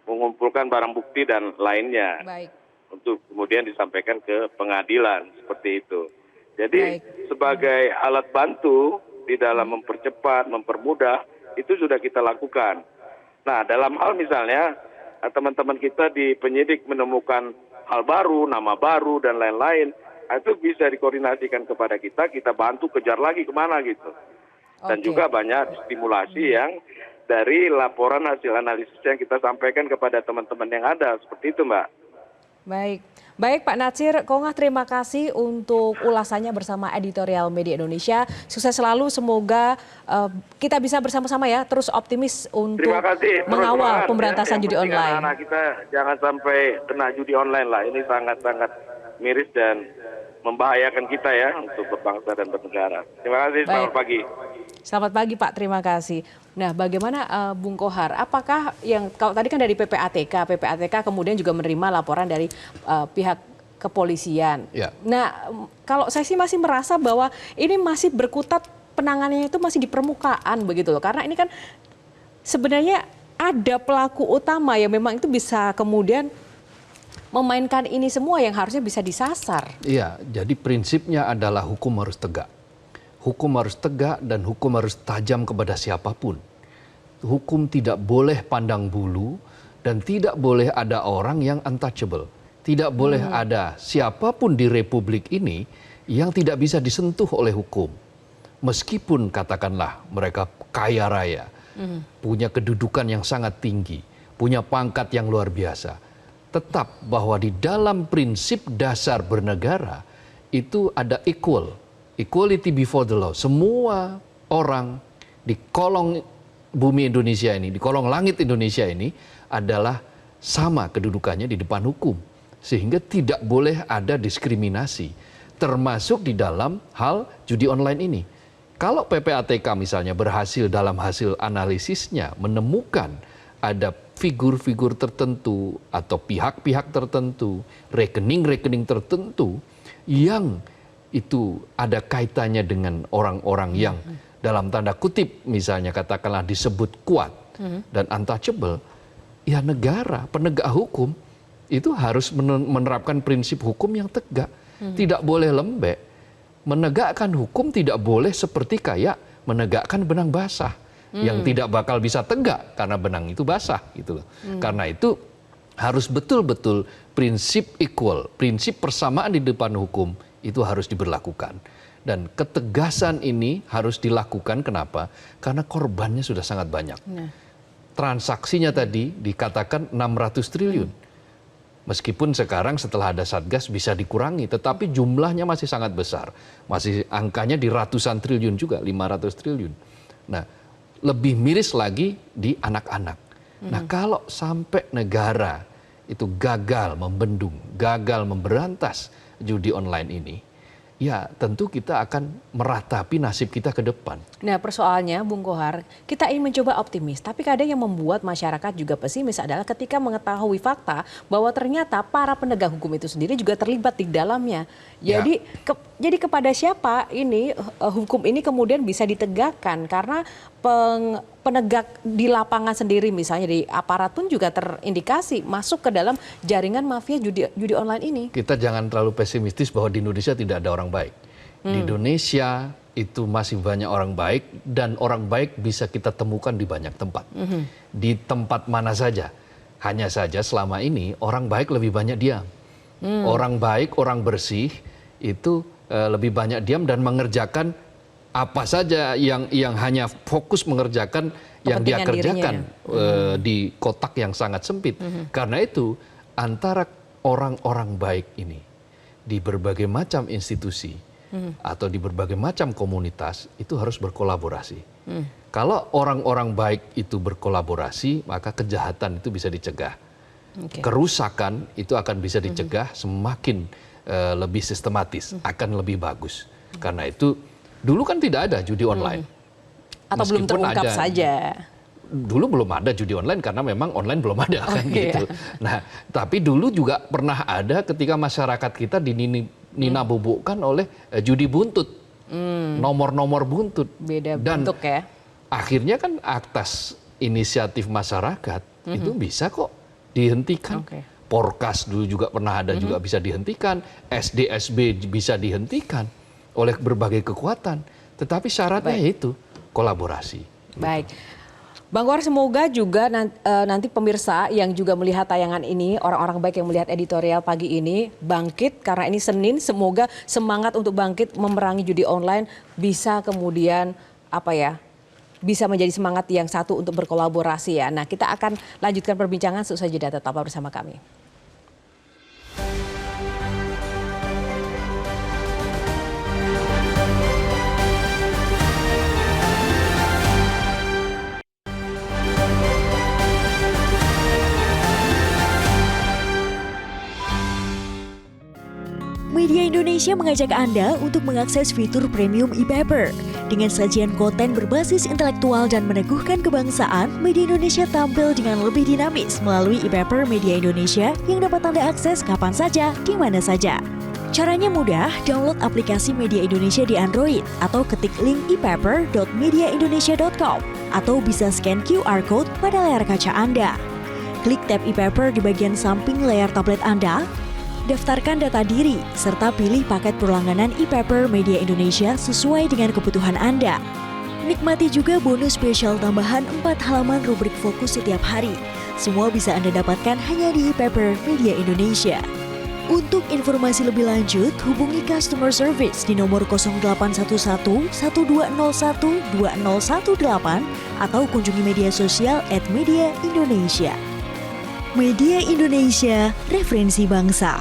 mengumpulkan barang bukti dan lainnya. Baik. Untuk kemudian disampaikan ke pengadilan seperti itu. Jadi sebagai alat bantu di dalam mempercepat, mempermudah itu sudah kita lakukan. Nah, dalam hal misalnya teman-teman kita di penyidik menemukan hal baru, nama baru dan lain-lain, itu bisa dikoordinasikan kepada kita bantu kejar lagi kemana gitu. Dan juga banyak stimulasi yang dari laporan hasil analisis yang kita sampaikan kepada teman-teman yang ada, seperti itu Mbak. Baik Pak Natsir Kongah, terima kasih untuk ulasannya bersama Editorial Media Indonesia. Sukses selalu, semoga kita bisa bersama-sama ya terus optimis untuk mengawal pemberantasan judi online. Anak kita jangan sampai kena judi online lah, ini sangat-sangat miris dan membahayakan kita ya untuk berbangsa dan bernegara. Terima kasih, selamat pagi. Selamat pagi Pak, terima kasih. Nah, bagaimana Bung Kohar, apakah yang kalau tadi kan dari PPATK kemudian juga menerima laporan dari pihak kepolisian. Ya. Nah, kalau saya sih masih merasa bahwa ini masih berkutat penanganannya itu masih di permukaan begitu loh. Karena ini kan sebenarnya ada pelaku utama yang memang itu bisa kemudian memainkan ini semua yang harusnya bisa disasar. Iya, jadi prinsipnya adalah hukum harus tegak. Hukum harus tegak dan hukum harus tajam kepada siapapun. Hukum tidak boleh pandang bulu dan tidak boleh ada orang yang untouchable. Tidak boleh ada siapapun di republik ini yang tidak bisa disentuh oleh hukum. Meskipun katakanlah mereka kaya raya, punya kedudukan yang sangat tinggi, punya pangkat yang luar biasa. Tetap bahwa di dalam prinsip dasar bernegara itu ada equality before the law. Semua orang di kolong bumi Indonesia ini, di kolong langit Indonesia ini adalah sama kedudukannya di depan hukum. Sehingga tidak boleh ada diskriminasi, termasuk di dalam hal judi online ini. Kalau PPATK misalnya berhasil dalam hasil analisisnya menemukan ada figur-figur tertentu atau pihak-pihak tertentu, rekening-rekening tertentu yang itu ada kaitannya dengan orang-orang yang dalam tanda kutip misalnya katakanlah disebut kuat dan untouchable, ya negara, penegak hukum itu harus menerapkan prinsip hukum yang tegak, tidak boleh lembek. Menegakkan hukum tidak boleh seperti kayak menegakkan benang basah yang tidak bakal bisa tegak karena benang itu basah gitu loh. Karena itu harus betul-betul prinsip equal, prinsip persamaan di depan hukum itu harus diberlakukan. Dan ketegasan ini harus dilakukan kenapa? Karena korbannya sudah sangat banyak. Transaksinya tadi dikatakan 600 triliun. Meskipun sekarang setelah ada Satgas bisa dikurangi, tetapi jumlahnya masih sangat besar. Masih angkanya di ratusan triliun juga, 500 triliun. Nah, lebih miris lagi di anak-anak. Nah, kalau sampai negara itu gagal membendung, gagal memberantas judi online ini, ya tentu kita akan meratapi nasib kita ke depan. Nah persoalannya Bung Kohar, kita ingin mencoba optimis, tapi kadang yang membuat masyarakat juga pesimis adalah ketika mengetahui fakta bahwa ternyata para penegak hukum itu sendiri juga terlibat di dalamnya. Jadi, jadi kepada siapa ini hukum ini kemudian bisa ditegakkan karena penegak di lapangan sendiri misalnya di aparat pun juga terindikasi masuk ke dalam jaringan mafia judi online ini. Kita jangan terlalu pesimistis bahwa di Indonesia tidak ada orang baik. Di Indonesia itu masih banyak orang baik dan orang baik bisa kita temukan di banyak tempat. Di tempat mana saja. Hanya saja selama ini orang baik lebih banyak diam. Orang baik, orang bersih itu lebih banyak diam dan mengerjakan apa saja yang hanya fokus mengerjakan yang dia kerjakan di kotak yang sangat sempit. Karena itu antara orang-orang baik ini di berbagai macam institusi atau di berbagai macam komunitas itu harus berkolaborasi. Kalau orang-orang baik itu berkolaborasi, maka kejahatan itu bisa dicegah. Kerusakan itu akan bisa dicegah semakin lebih sistematis, akan lebih bagus. Karena itu dulu kan tidak ada judi online. Atau belum terungkap saja. Dulu belum ada judi online karena memang online belum ada kan gitu. Nah, tapi dulu juga pernah ada ketika masyarakat kita dinabubukkan oleh judi buntut. Nomor-nomor buntut. Beda bentuk ya. Akhirnya kan atas inisiatif masyarakat itu bisa kok dihentikan. Porkas dulu juga pernah ada juga bisa dihentikan. SDSB bisa dihentikan oleh berbagai kekuatan. Tetapi syaratnya itu kolaborasi. Baik. Bang Kohar, semoga juga nanti pemirsa yang juga melihat tayangan ini, orang-orang baik yang melihat editorial pagi ini bangkit karena ini Senin, semoga semangat untuk bangkit memerangi judi online bisa kemudian bisa menjadi semangat yang satu untuk berkolaborasi ya. Nah, kita akan lanjutkan perbincangan seusai jeda, tetaplah bersama kami. Media Indonesia mengajak Anda untuk mengakses fitur premium e-paper. Dengan sajian konten berbasis intelektual dan meneguhkan kebangsaan, Media Indonesia tampil dengan lebih dinamis melalui e-paper Media Indonesia yang dapat Anda akses kapan saja, di mana saja. Caranya mudah, download aplikasi Media Indonesia di Android atau ketik link epaper.mediaindonesia.com atau bisa scan QR Code pada layar kaca Anda. Klik tab e-paper di bagian samping layar tablet Anda, daftarkan data diri, serta pilih paket berlangganan e-paper Media Indonesia sesuai dengan kebutuhan Anda. Nikmati juga bonus spesial tambahan 4 halaman rubrik fokus setiap hari. Semua bisa Anda dapatkan hanya di e-paper Media Indonesia. Untuk informasi lebih lanjut, hubungi customer service di nomor 0811 1201 2018 atau kunjungi media sosial @Media Indonesia. Media Indonesia, referensi bangsa.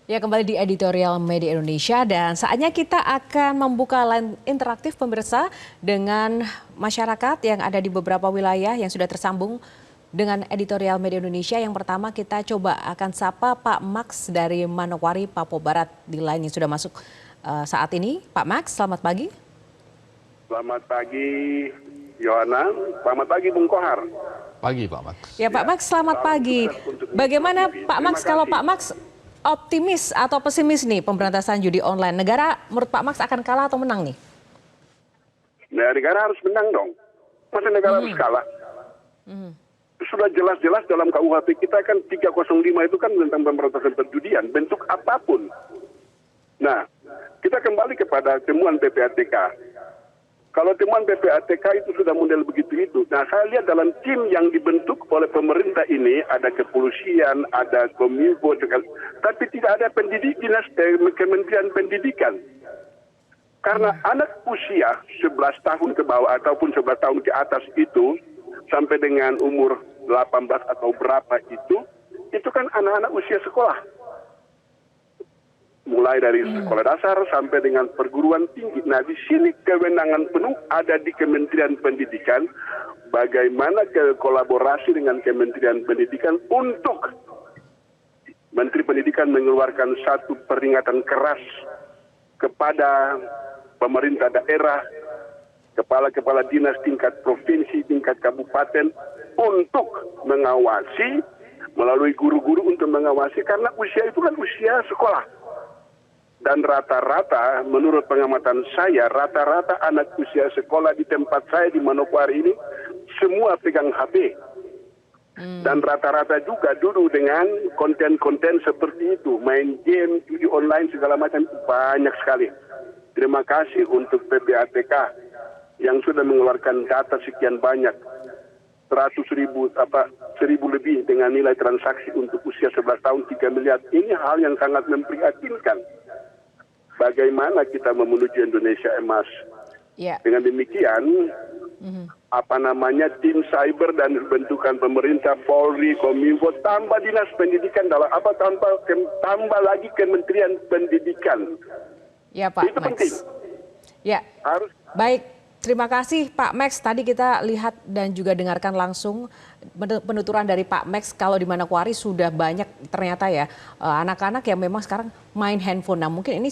Ya, kembali di editorial Media Indonesia dan saatnya kita akan membuka line interaktif pemirsa dengan masyarakat yang ada di beberapa wilayah yang sudah tersambung dengan editorial Media Indonesia. Yang pertama kita coba akan sapa Pak Max dari Manokwari, Papua Barat di line yang sudah masuk saat ini. Pak Max, selamat pagi. Selamat pagi, Yohana. Selamat pagi, Bung Kohar. Pagi Pak Max. Ya Pak Max, selamat pagi. Bagaimana Pak Max, kalau Pak Max optimis atau pesimis nih pemberantasan judi online? Negara menurut Pak Max akan kalah atau menang nih? Nah, negara harus menang dong. Masa negara harus kalah? Sudah jelas-jelas dalam KUHP kita kan 305 itu kan tentang pemberantasan perjudian, bentuk apapun. Nah, kita kembali kepada temuan PPATK. Kalau temuan PPATK itu sudah model begitu itu. Nah, saya lihat dalam tim yang dibentuk oleh pemerintah ini, ada kepolisian, ada Kominfo, tapi tidak ada Kementerian Pendidikan. Karena anak usia 11 tahun ke bawah ataupun 11 tahun ke atas itu, sampai dengan umur 18 atau berapa itu kan anak-anak usia sekolah. Mulai dari sekolah dasar sampai dengan perguruan tinggi. Nah, di sini kewenangan penuh ada di Kementerian Pendidikan. Bagaimana kolaborasi dengan Kementerian Pendidikan untuk Menteri Pendidikan mengeluarkan satu peringatan keras kepada pemerintah daerah, kepala-kepala dinas tingkat provinsi, tingkat kabupaten untuk mengawasi melalui guru-guru untuk mengawasi karena usia itu kan usia sekolah. Dan rata-rata menurut pengamatan saya, rata-rata anak usia sekolah di tempat saya di Manokwari ini semua pegang HP. Dan rata-rata juga dulu dengan konten-konten seperti itu, main game, judi online segala macam banyak sekali. Terima kasih untuk PPATK yang sudah mengeluarkan data sekian banyak, 100.000 lebih dengan nilai transaksi untuk usia 11 tahun 3 miliar. Ini hal yang sangat memprihatinkan. Bagaimana kita menuju Indonesia emas? Ya. Dengan demikian, tim cyber dan bentukan pemerintah, Polri, Kominfo, tambah dinas pendidikan tambah lagi Kementerian Pendidikan. Ya Pak Itu Max. penting. Ya. Harus. Baik, terima kasih Pak Max. Tadi kita lihat dan juga dengarkan langsung penuturan dari Pak Max kalau di Manokwari sudah banyak ternyata ya anak-anak yang memang sekarang main handphone. Nah, mungkin ini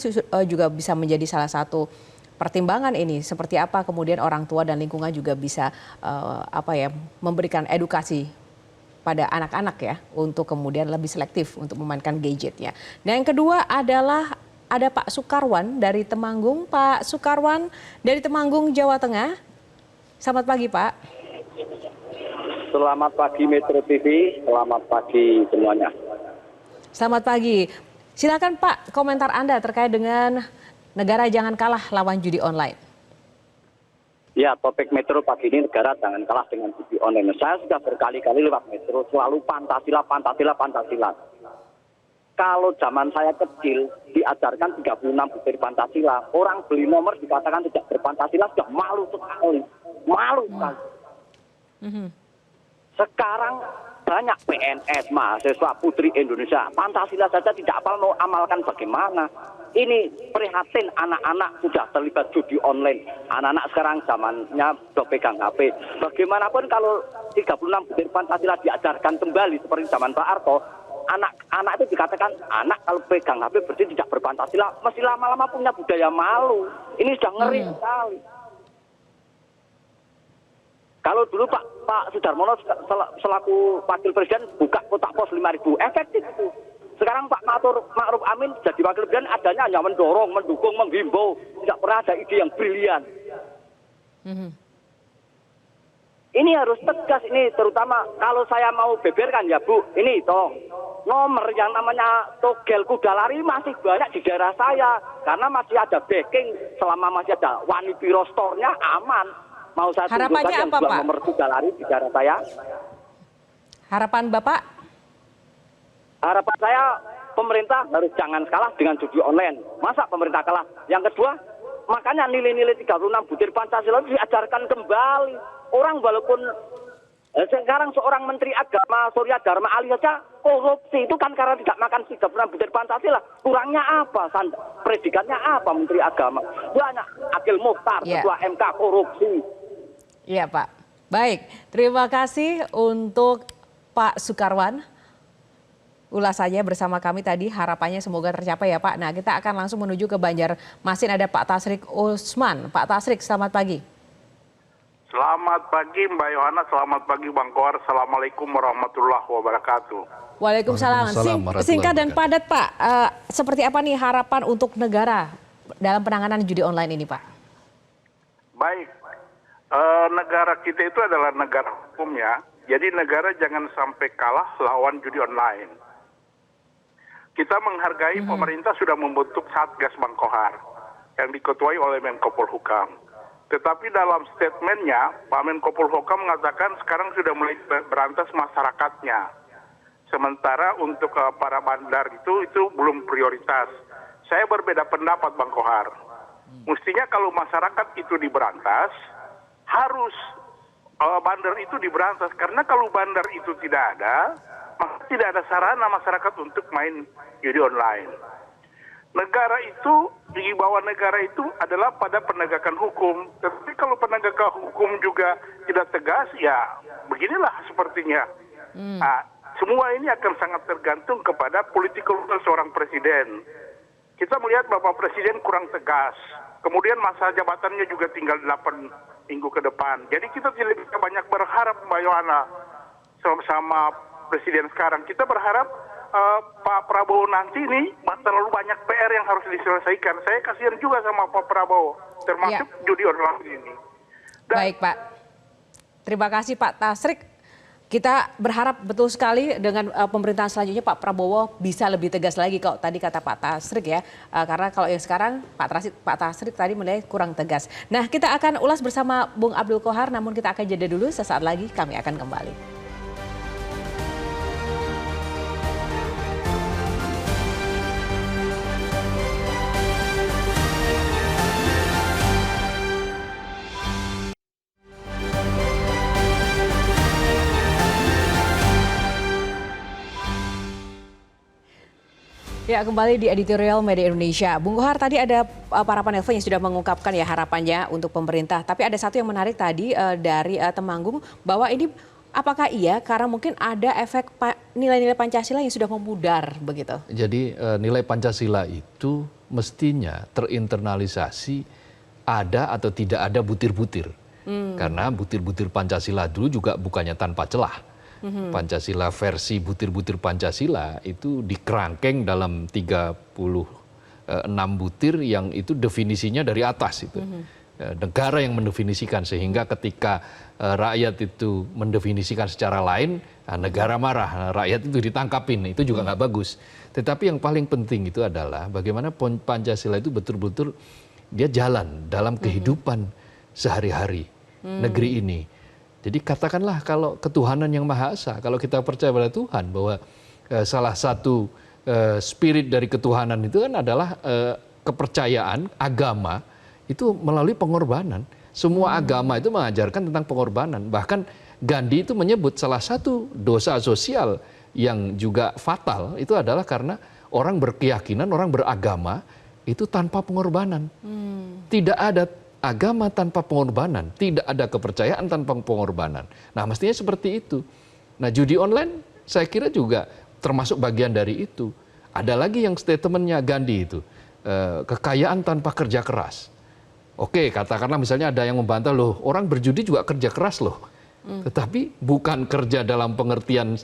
juga bisa menjadi salah satu pertimbangan ini. Seperti apa kemudian orang tua dan lingkungan juga bisa memberikan edukasi pada anak-anak ya untuk kemudian lebih selektif untuk memainkan gadgetnya. Nah, yang kedua adalah ada Pak Sukarwan dari Temanggung. Pak Sukarwan dari Temanggung, Jawa Tengah. Selamat pagi, Pak. Selamat pagi Metro TV, selamat pagi semuanya. Selamat pagi. Silakan Pak, komentar Anda terkait dengan negara jangan kalah lawan judi online. Ya, topik Metro pagi ini negara jangan kalah dengan judi online. Saya sudah berkali-kali lewat Metro, selalu Pancasila, Pancasila, Pancasila. Kalau zaman saya kecil diajarkan 36 butir Pancasila, orang beli nomor dikatakan tidak berpancasila sudah malu sekali. Malu sekali. Sekarang banyak PNS, mahasiswa putri Indonesia, Pancasila saja tidak apa mau amalkan bagaimana. Ini prihatin anak-anak sudah terlibat judi online. Anak-anak sekarang zamannya sudah pegang HP. Bagaimanapun kalau 36 butir Pancasila diajarkan kembali seperti zaman Pak Harto, anak itu dikatakan anak kalau pegang HP berarti tidak berpancasila, mesti lama-lama punya budaya malu. Ini sudah ngeri sekali. Kalau dulu Pak Sudarmono selaku wakil presiden buka kotak pos 5.000, efektif itu. Sekarang Pak Ma'ruf Amin jadi wakil presiden adanya hanya mendorong, mendukung, menghimbau, tidak pernah ada ide yang brilian. Ini harus tegas ini, terutama kalau saya mau beberkan ya Bu, ini toh nomor yang namanya togel kuda lari masih banyak di daerah saya karena masih ada backing, selama masih ada Wani Piro store-nya aman. Mau saya tunjukkan yang dua nomor kuda lari di daerah saya. Harapan Bapak? Harapan saya pemerintah harus jangan kalah dengan judi online. Masa pemerintah kalah? Yang kedua, makanya nilai-nilai 36 butir Pancasila itu diajarkan kembali. Orang walaupun sekarang seorang Menteri Agama Surya Dharma Ali saja korupsi itu kan karena tidak makan 36 butir Pancasila. Kurangnya apa? Predikatnya apa Menteri Agama? Banyak. Akil Mukhtar, Ketua MK korupsi. Iya Pak. Baik, terima kasih untuk Pak Sukarwan. Ulasannya bersama kami tadi, harapannya semoga tercapai ya Pak. Nah, kita akan langsung menuju ke Banjarmasin, ada Pak Tasrik Usman. Pak Tasrik, selamat pagi. Selamat pagi Mbak Yohana, selamat pagi Bang Kohar. Assalamualaikum warahmatullahi wabarakatuh. Waalaikumsalam. Singkat dan padat Pak, seperti apa nih harapan untuk negara dalam penanganan judi online ini Pak? Baik, negara kita itu adalah negara hukum ya. Jadi negara jangan sampai kalah lawan judi online. Kita menghargai pemerintah sudah membentuk Satgas Bang Kohar yang diketuai oleh Menko Polhukam. Tetapi dalam statementnya, Pak Menko Polhukam mengatakan sekarang sudah mulai berantas masyarakatnya. Sementara untuk para bandar itu belum prioritas. Saya berbeda pendapat Bang Kohar. Mestinya kalau masyarakat itu diberantas, harus bandar itu diberantas. Karena kalau bandar itu tidak ada, maka tidak ada sarana masyarakat untuk main judi online. Negara itu, di bawah negara itu adalah pada penegakan hukum. Tapi kalau penegakan hukum juga tidak tegas, ya beginilah sepertinya. Nah, semua ini akan sangat tergantung kepada political will seorang presiden. Kita melihat Bapak Presiden kurang tegas. Kemudian masa jabatannya juga tinggal 8 minggu ke depan. Jadi kita tidak bisa banyak berharap Mbak Yohana sama Presiden sekarang. Kita berharap Pak Prabowo nanti ini terlalu banyak PR yang harus diselesaikan. Saya kasihan juga sama Pak Prabowo, termasuk judi online ini. Baik Pak, terima kasih Pak Tasrik. Kita berharap betul sekali dengan pemerintahan selanjutnya Pak Prabowo bisa lebih tegas lagi kalau tadi kata Pak Tasrik ya. Karena kalau yang sekarang Pak Tasrik tadi menilai kurang tegas. Nah, kita akan ulas bersama Bung Abdul Kohar, namun kita akan jeda dulu, sesaat lagi kami akan kembali. Ya, kembali di editorial Media Indonesia. Bung Kohar, tadi ada para panelnya yang sudah mengungkapkan ya harapannya untuk pemerintah. Tapi ada satu yang menarik tadi dari Temanggung, bahwa ini apakah iya karena mungkin ada efek nilai-nilai Pancasila yang sudah memudar begitu? Jadi nilai Pancasila itu mestinya terinternalisasi, ada atau tidak ada butir-butir. Karena butir-butir Pancasila dulu juga bukannya tanpa celah. Pancasila versi butir-butir Pancasila itu dikerangkeng dalam 36 butir yang itu definisinya dari atas itu. Negara yang mendefinisikan, sehingga ketika rakyat itu mendefinisikan secara lain, negara marah, rakyat itu ditangkapin, itu juga nggak bagus. Tetapi yang paling penting itu adalah bagaimana Pancasila itu betul-betul dia jalan dalam kehidupan sehari-hari negeri ini. Jadi katakanlah kalau ketuhanan yang Maha Esa, kalau kita percaya pada Tuhan bahwa salah satu spirit dari ketuhanan itu kan adalah kepercayaan agama itu melalui pengorbanan. Semua agama itu mengajarkan tentang pengorbanan. Bahkan Gandhi itu menyebut salah satu dosa sosial yang juga fatal itu adalah karena orang berkeyakinan, orang beragama itu tanpa pengorbanan. Tidak ada agama tanpa pengorbanan, tidak ada kepercayaan tanpa pengorbanan. Nah, mestinya seperti itu. Nah, judi online saya kira juga termasuk bagian dari itu. Ada lagi yang statementnya Gandhi itu, kekayaan tanpa kerja keras. Oke, katakanlah misalnya ada yang membantah, loh orang berjudi juga kerja keras loh. Tetapi bukan kerja dalam pengertian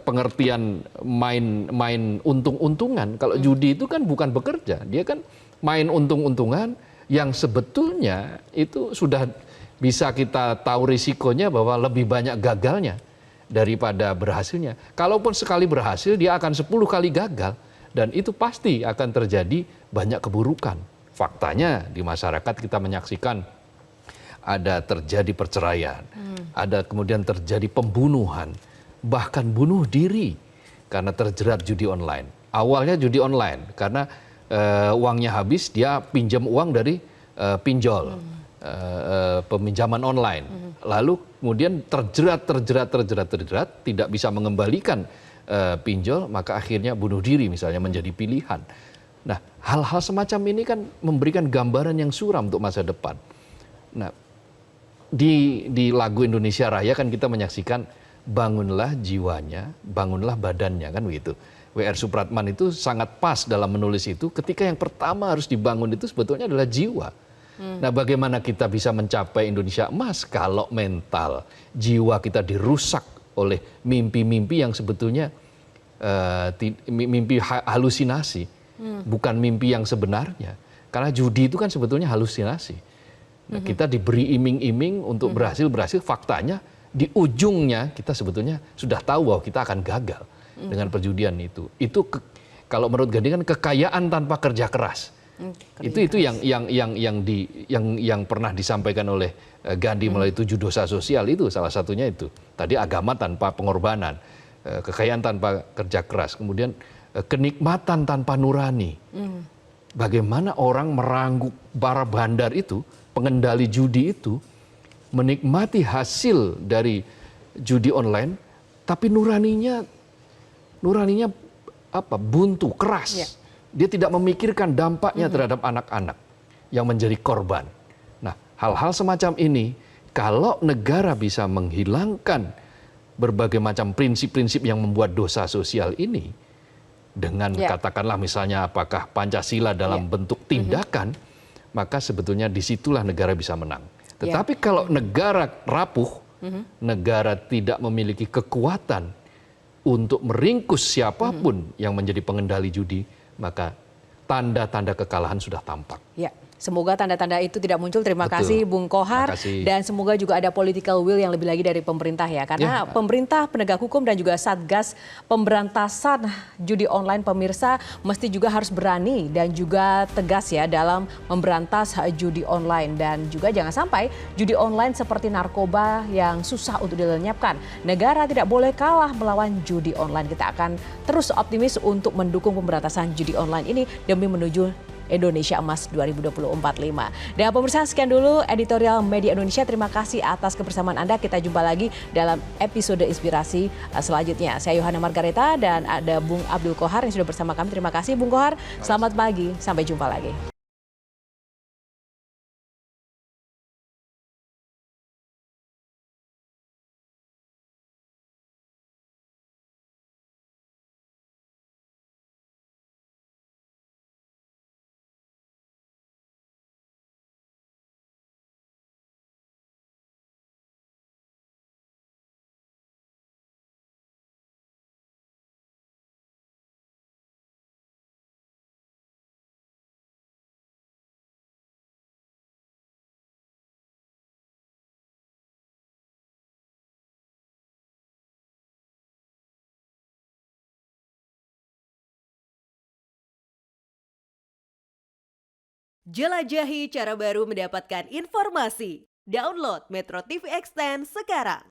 pengertian main untung-untungan. Kalau judi itu kan bukan bekerja, dia kan main untung-untungan yang sebetulnya itu sudah bisa kita tahu risikonya bahwa lebih banyak gagalnya daripada berhasilnya. Kalaupun sekali berhasil, dia akan 10 kali gagal. Dan itu pasti akan terjadi banyak keburukan. Faktanya di masyarakat kita menyaksikan ada terjadi perceraian, ada kemudian terjadi pembunuhan, bahkan bunuh diri karena terjerat judi online. Awalnya judi online karena uangnya habis, dia pinjam uang dari pinjol, peminjaman online. Lalu kemudian terjerat, tidak bisa mengembalikan pinjol, maka akhirnya bunuh diri misalnya menjadi pilihan. Nah, hal-hal semacam ini kan memberikan gambaran yang suram untuk masa depan. Nah, di lagu Indonesia Raya kan kita menyaksikan bangunlah jiwanya, bangunlah badannya, kan begitu. W.R. Supratman itu sangat pas dalam menulis itu, ketika yang pertama harus dibangun itu sebetulnya adalah jiwa. Nah, bagaimana kita bisa mencapai Indonesia emas kalau mental, jiwa kita dirusak oleh mimpi-mimpi yang sebetulnya mimpi halusinasi, bukan mimpi yang sebenarnya. Karena judi itu kan sebetulnya halusinasi. Nah, kita diberi iming-iming untuk berhasil, faktanya di ujungnya kita sebetulnya sudah tahu bahwa kita akan gagal dengan perjudian itu. Itu kalau menurut Gandhi kan kekayaan tanpa kerja keras. Itu yang pernah disampaikan oleh Gandhi melalui 7 dosa sosial, itu salah satunya itu. Tadi agama tanpa pengorbanan, kekayaan tanpa kerja keras, kemudian kenikmatan tanpa nurani. Bagaimana orang merangkuk para bandar itu, pengendali judi itu, menikmati hasil dari judi online, tapi nuraninya buntu, keras. Ya. Dia tidak memikirkan dampaknya terhadap anak-anak yang menjadi korban. Nah, hal-hal semacam ini, kalau negara bisa menghilangkan berbagai macam prinsip-prinsip yang membuat dosa sosial ini, dengan katakanlah misalnya apakah Pancasila dalam bentuk tindakan, maka sebetulnya disitulah negara bisa menang. Tetapi kalau negara rapuh, negara tidak memiliki kekuatan untuk meringkus siapapun yang menjadi pengendali judi, maka tanda-tanda kekalahan sudah tampak. Ya, semoga tanda-tanda itu tidak muncul. Terima kasih Bung Kohar. Dan semoga juga ada political will yang lebih lagi dari pemerintah ya. Karena pemerintah, penegak hukum dan juga Satgas Pemberantasan Judi Online, pemirsa, mesti juga harus berani dan juga tegas ya dalam memberantas judi online. Dan juga jangan sampai judi online seperti narkoba yang susah untuk dilenyapkan. Negara tidak boleh kalah melawan judi online. Kita akan terus optimis untuk mendukung pemberantasan judi online ini demi menuju Indonesia Emas 2024-5. Dan pemirsa, sekian dulu editorial Media Indonesia. Terima kasih atas kebersamaan Anda. Kita jumpa lagi dalam episode inspirasi selanjutnya. Saya Yohana Margareta dan ada Bung Abdul Kohar yang sudah bersama kami. Terima kasih Bung Kohar. Selamat pagi. Sampai jumpa lagi. Jelajahi cara baru mendapatkan informasi. Download Metro TV Extend sekarang.